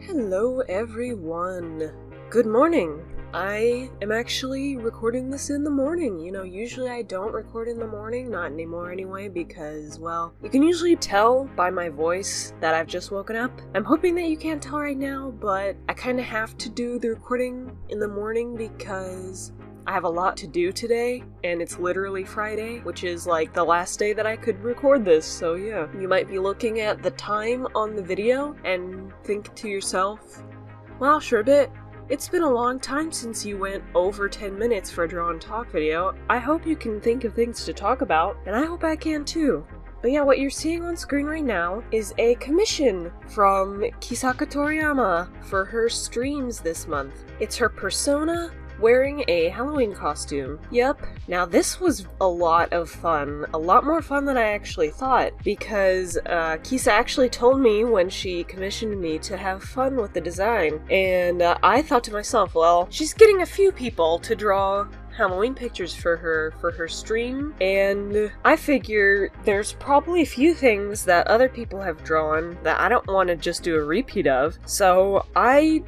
Hello everyone. Good morning. I am actually recording this in the morning. Usually I don't record in the morning, not anymore anyway, because, well, you can usually tell by my voice that I've just woken up. I'm hoping that you can't tell right now, but I kind of have to do the recording in the morning because I have a lot to do today, and it's literally Friday, which is like the last day that I could record this, so yeah. You might be looking at the time on the video and think to yourself, wow, Sherbet, it's been a long time since you went over 10 minutes for a draw and talk video. I hope you can think of things to talk about, and I hope I can too. But yeah, what you're seeing on screen right now is a commission from Kisaka Toriyama for her streams this month. It's her persona wearing a Halloween costume. Yep. Now this was a lot of fun. A lot more fun than I actually thought, because Kisa actually told me when she commissioned me to have fun with the design. And I thought to myself, well, she's getting a few people to draw Halloween pictures for her stream, and I figure there's probably a few things that other people have drawn that I don't want to just do a repeat of. So I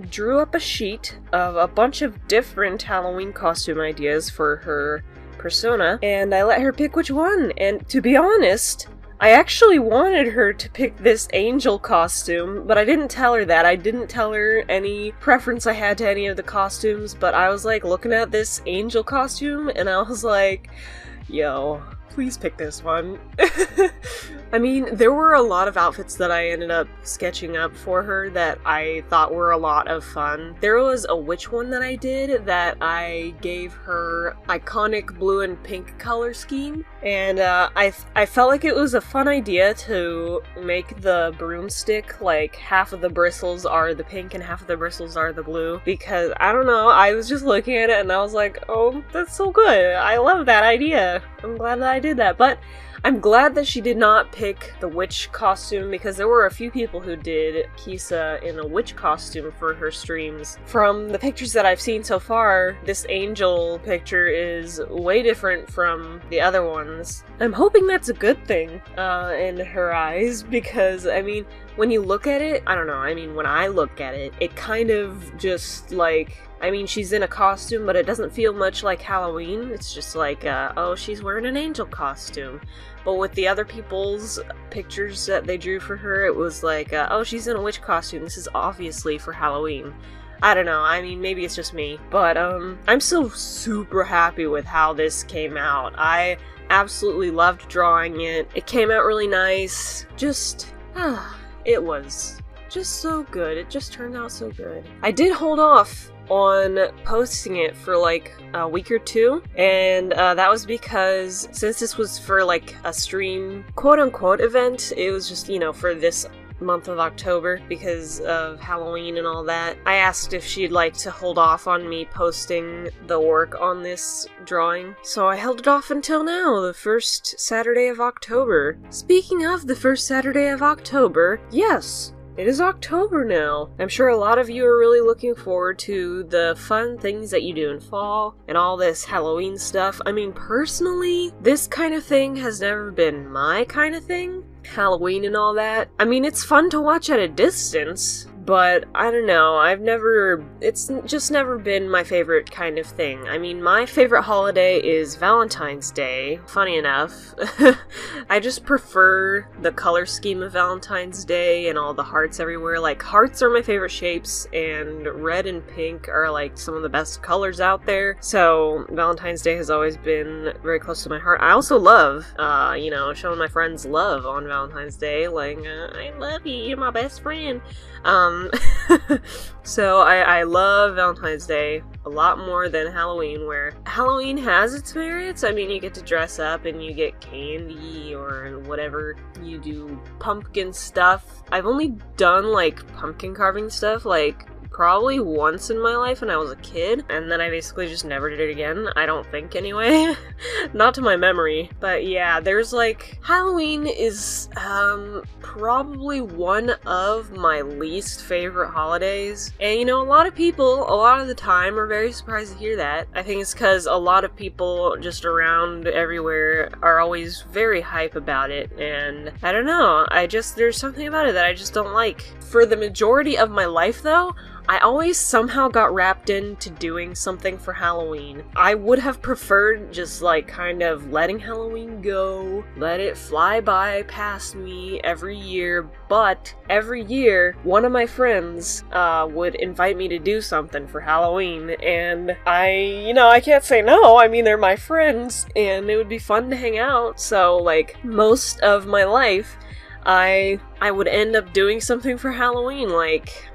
drew up a sheet of a bunch of different Halloween costume ideas for her persona, and I let her pick which one. And to be honest, I actually wanted her to pick this angel costume, but I didn't tell her that. I didn't tell her any preference I had to any of the costumes, but I was like looking at this angel costume and I was like, yo, please pick this one. I mean, there were a lot of outfits that I ended up sketching up for her that I thought were a lot of fun. There was a witch one that I did that I gave her iconic blue and pink color scheme, and I felt like it was a fun idea to make the broomstick like half of the bristles are the pink and half of the bristles are the blue, because I don't know, I was just looking at it and I was like, oh, that's so good. I love that idea. I'm glad that I did that, but I'm glad that she did not pick the witch costume, because there were a few people who did Kisa in a witch costume for her streams. From the pictures that I've seen so far, this angel picture is way different from the other ones. I'm hoping that's a good thing in her eyes, because, I mean, when you look at it, I don't know, I mean, when I look at it, it kind of just like, I mean, she's in a costume, but it doesn't feel much like Halloween. It's just like, oh, she's wearing an angel costume. But with the other people's pictures that they drew for her, it was like, oh, she's in a witch costume. This is obviously for Halloween. I don't know, I mean, maybe it's just me. But, I'm still super happy with how this came out. I absolutely loved drawing it. It came out really nice. Just, it was just so good. It just turned out so good. I did hold off on posting it for like a week or two, and that was because since this was for like a stream quote-unquote event, it was just, for this month of October because of Halloween and all that. I asked if she'd like to hold off on me posting the work on this drawing, so I held it off until now, the first Saturday of October. Speaking of the first Saturday of October, yes, it is October now. I'm sure a lot of you are really looking forward to the fun things that you do in fall and all this Halloween stuff. I mean, personally, this kind of thing has never been my kind of thing. Halloween and all that. I mean, it's fun to watch at a distance, but I don't know, it's just never been my favorite kind of thing. I mean, my favorite holiday is Valentine's Day, funny enough. I just prefer the color scheme of Valentine's Day and all the hearts everywhere. Like, hearts are my favorite shapes, and red and pink are like some of the best colors out there. So Valentine's Day has always been very close to my heart. I also love, showing my friends love on Valentine's Day. Like, I love you, you're my best friend. So I love Valentine's Day a lot more than Halloween, where Halloween has its merits. I mean, you get to dress up and you get candy or whatever, you do pumpkin stuff. I've only done like pumpkin carving stuff, like probably once in my life when I was a kid, and then I basically just never did it again. I don't think, anyway. Not to my memory. But yeah, there's like, Halloween is probably one of my least favorite holidays. And you know, a lot of people, a lot of the time, are very surprised to hear that. I think it's because a lot of people just around everywhere are always very hype about it, and I don't know, there's something about it that I just don't like. For the majority of my life, though, I always somehow got wrapped into doing something for Halloween. I would have preferred just like kind of letting Halloween go, let it fly by past me every year, but every year one of my friends would invite me to do something for Halloween, and I can't say no. I mean, they're my friends and it would be fun to hang out. So like most of my life, I would end up doing something for Halloween. Like,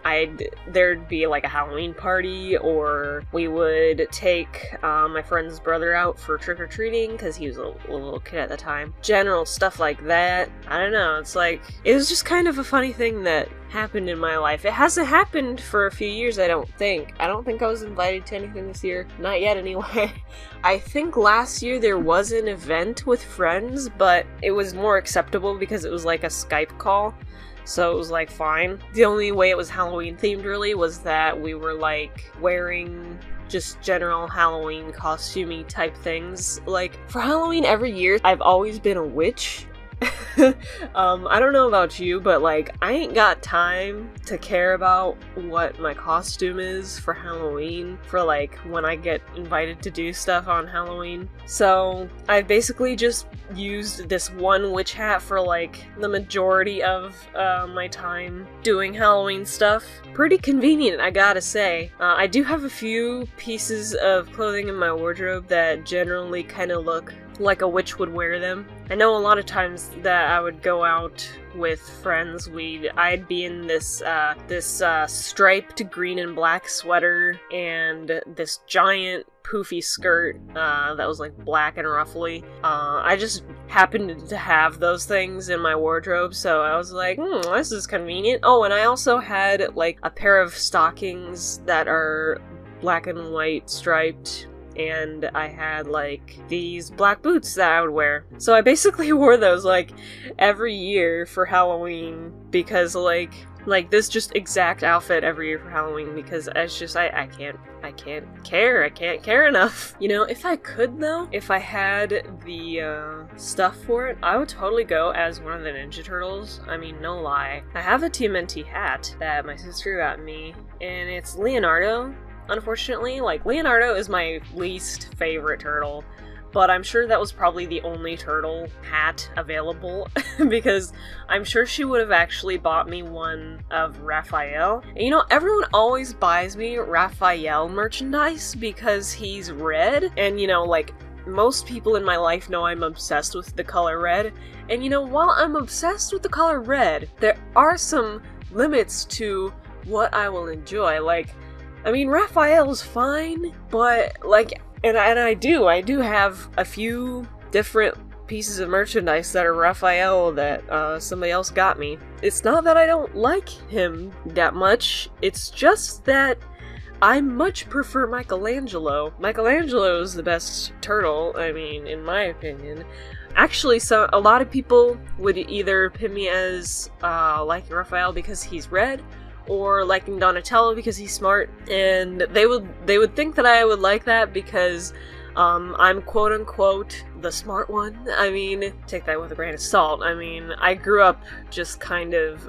there'd be like a Halloween party, or we would take my friend's brother out for trick-or-treating, because he was a little kid at the time. General stuff like that. I don't know, it's like, it was just kind of a funny thing that happened in my life. It hasn't happened for a few years, I don't think. I don't think I was invited to anything this year. Not yet, anyway. I think last year there was an event with friends, but it was more acceptable because it was like a Skype call. So it was like fine. The only way it was Halloween themed really was that we were like wearing just general Halloween costumey type things. Like for Halloween every year, I've always been a witch. I don't know about you, but like I ain't got time to care about what my costume is for Halloween, for like when I get invited to do stuff on Halloween. So I basically just used this one witch hat for like the majority of my time doing Halloween stuff. Pretty convenient, I gotta say. I do have a few pieces of clothing in my wardrobe that generally kind of look like a witch would wear them. I know a lot of times that I would go out with friends, I'd be in this striped green and black sweater and this giant poofy skirt that was like black and ruffly. I just happened to have those things in my wardrobe, so I was like, this is convenient. Oh, and I also had like a pair of stockings that are black and white striped, and I had like these black boots that I would wear. So I basically wore those like every year for Halloween, because like this just exact outfit every year for Halloween, because it's just I can't care enough. You know, if I could though, if I had the stuff for it, I would totally go as one of the Ninja Turtles. I mean, no lie. I have a TMNT hat that my sister got me, and it's Leonardo. Unfortunately, like, Leonardo is my least favorite turtle, but I'm sure that was probably the only turtle hat available, because I'm sure she would have actually bought me one of Raphael. And you know, everyone always buys me Raphael merchandise because he's red, and you know, like, most people in my life know I'm obsessed with the color red, and you know, while I'm obsessed with the color red, there are some limits to what I will enjoy. Like, I mean, Raphael's fine, but like, and I do have a few different pieces of merchandise that are Raphael that somebody else got me. It's not that I don't like him that much, it's just that I much prefer Michelangelo. Michelangelo is the best turtle, I mean, in my opinion. Actually, so a lot of people would either pin me as liking Raphael because he's red, or liking Donatello because he's smart, and they would think that I would like that because I'm quote-unquote the smart one. I mean, take that with a grain of salt. I mean, I grew up just kind of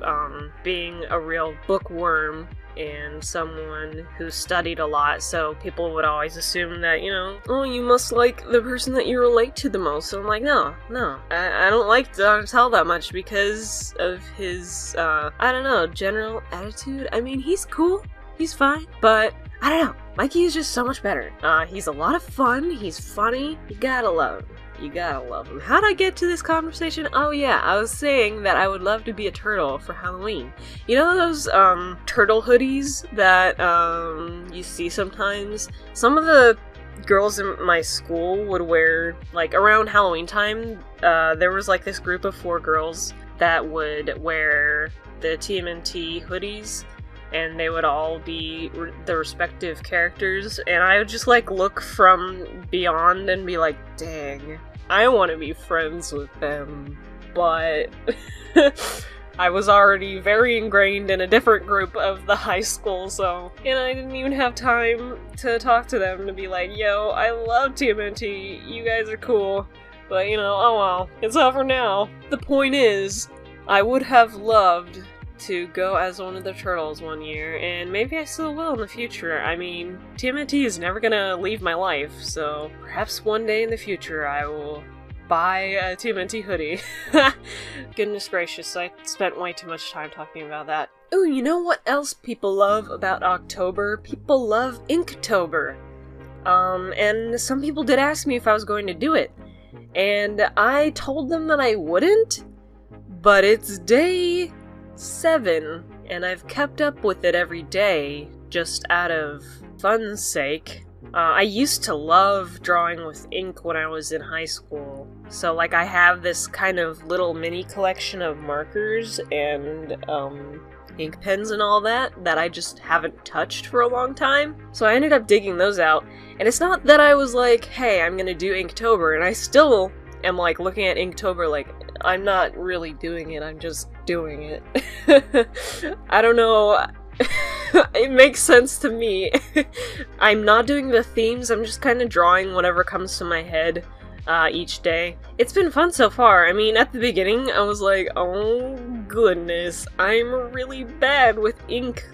being a real bookworm and someone who studied a lot, so people would always assume that, you know, oh, you must like the person that you relate to the most. So I'm like, no, I don't like Donatello that much because of his, I don't know, general attitude. I mean, he's cool, he's fine, but I don't know, Mikey is just so much better. He's a lot of fun, he's funny, you gotta love him. You gotta love him. How'd I get to this conversation? Oh yeah, I was saying that I would love to be a turtle for Halloween. You know those turtle hoodies that you see sometimes? Some of the girls in my school would wear, like, around Halloween time, there was like this group of 4 girls that would wear the TMNT hoodies. and they would all be the respective characters, and I would just like look from beyond and be like, dang, I want to be friends with them, but I was already very ingrained in a different group of the high school, so, and I didn't even have time to talk to them to be like, yo, I love TMNT, you guys are cool, but you know, oh well, it's over now. The point is, I would have loved to go as one of the turtles one year, and maybe I still will in the future. I mean, TMNT is never gonna leave my life, so perhaps one day in the future I will buy a TMNT hoodie. Goodness gracious, I spent way too much time talking about that. Ooh, you know what else people love about October? People love Inktober. And some people did ask me if I was going to do it, and I told them that I wouldn't, but it's day 7, and I've kept up with it every day, just out of fun's sake. I used to love drawing with ink when I was in high school, so like I have this kind of little mini collection of markers and ink pens and all that I just haven't touched for a long time, so I ended up digging those out, and it's not that I was like, hey, I'm gonna do Inktober, and I still am like looking at Inktober like, I'm not really doing it, I'm just doing it. I don't know, it makes sense to me. I'm not doing the themes, I'm just kind of drawing whatever comes to my head each day. It's been fun so far. I mean, at the beginning, I was like, oh goodness, I'm really bad with ink.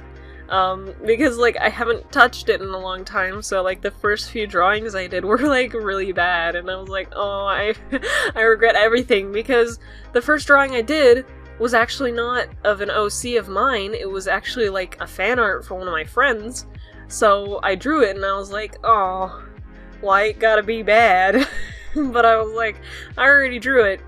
Because, like, I haven't touched it in a long time, so, like, the first few drawings I did were, like, really bad, and I was like, oh, I regret everything, because the first drawing I did was actually not of an OC of mine, it was actually, like, a fan art for one of my friends, so I drew it, and I was like, oh, why it gotta be bad? But I was like, I already drew it,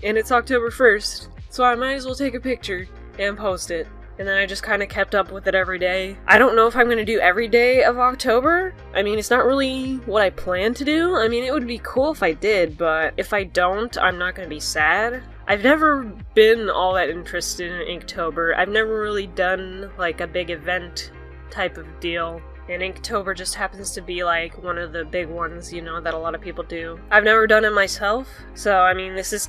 and it's October 1st, so I might as well take a picture and post it. And then I just kind of kept up with it every day. I don't know if I'm going to do every day of October. I mean, it's not really what I plan to do. I mean, it would be cool if I did, but if I don't, I'm not going to be sad. I've never been all that interested in Inktober. I've never really done, like, a big event type of deal. And Inktober just happens to be, like, one of the big ones, you know, that a lot of people do. I've never done it myself, so, I mean, this is...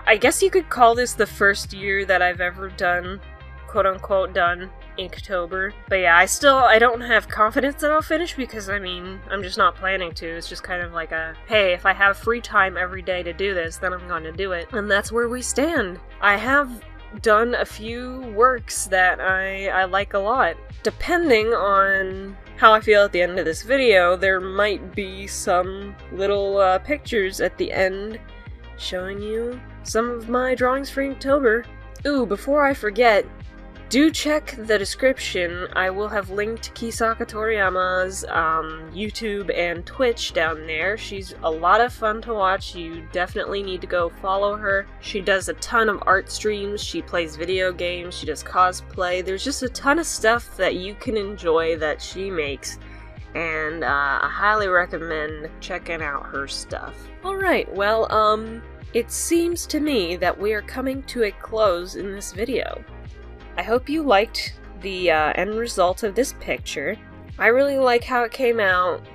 I guess you could call this the first year that I've ever done, quote-unquote, done Inktober. But yeah, I don't have confidence that I'll finish because, I mean, I'm just not planning to. It's just kind of like a, hey, if I have free time every day to do this, then I'm going to do it. And that's where we stand. I have done a few works that I like a lot. Depending on how I feel at the end of this video, there might be some little pictures at the end showing you some of my drawings for Inktober. Ooh, before I forget, do check the description. I will have linked Kisaka Toriyama's YouTube and Twitch down there. She's a lot of fun to watch. You definitely need to go follow her. She does a ton of art streams, she plays video games, she does cosplay. There's just a ton of stuff that you can enjoy that she makes, and I highly recommend checking out her stuff. Alright, well, it seems to me that we are coming to a close in this video. I hope you liked the end result of this picture. I really like how it came out.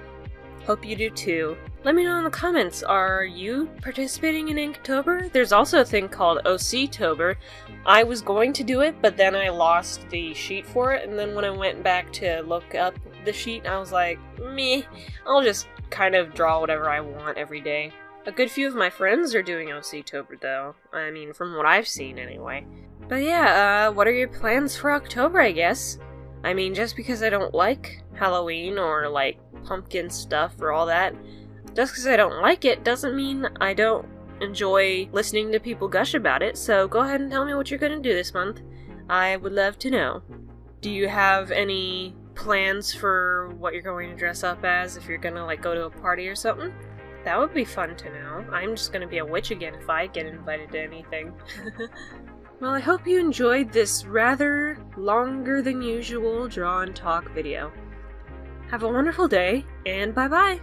Hope you do too. Let me know in the comments, are you participating in Inktober? There's also a thing called OC-tober. I was going to do it, but then I lost the sheet for it, and then when I went back to look up the sheet, I was like, meh, I'll just kind of draw whatever I want every day. A good few of my friends are doing OC-tober though. I mean, from what I've seen anyway. But yeah, what are your plans for October, I guess? I mean, just because I don't like Halloween or, like, pumpkin stuff or all that, just because I don't like it doesn't mean I don't enjoy listening to people gush about it, so go ahead and tell me what you're gonna do this month. I would love to know. Do you have any plans for what you're going to dress up as if you're gonna, like, go to a party or something? That would be fun to know. I'm just gonna be a witch again if I get invited to anything. Well, I hope you enjoyed this rather longer than usual draw and talk video. Have a wonderful day, and bye-bye!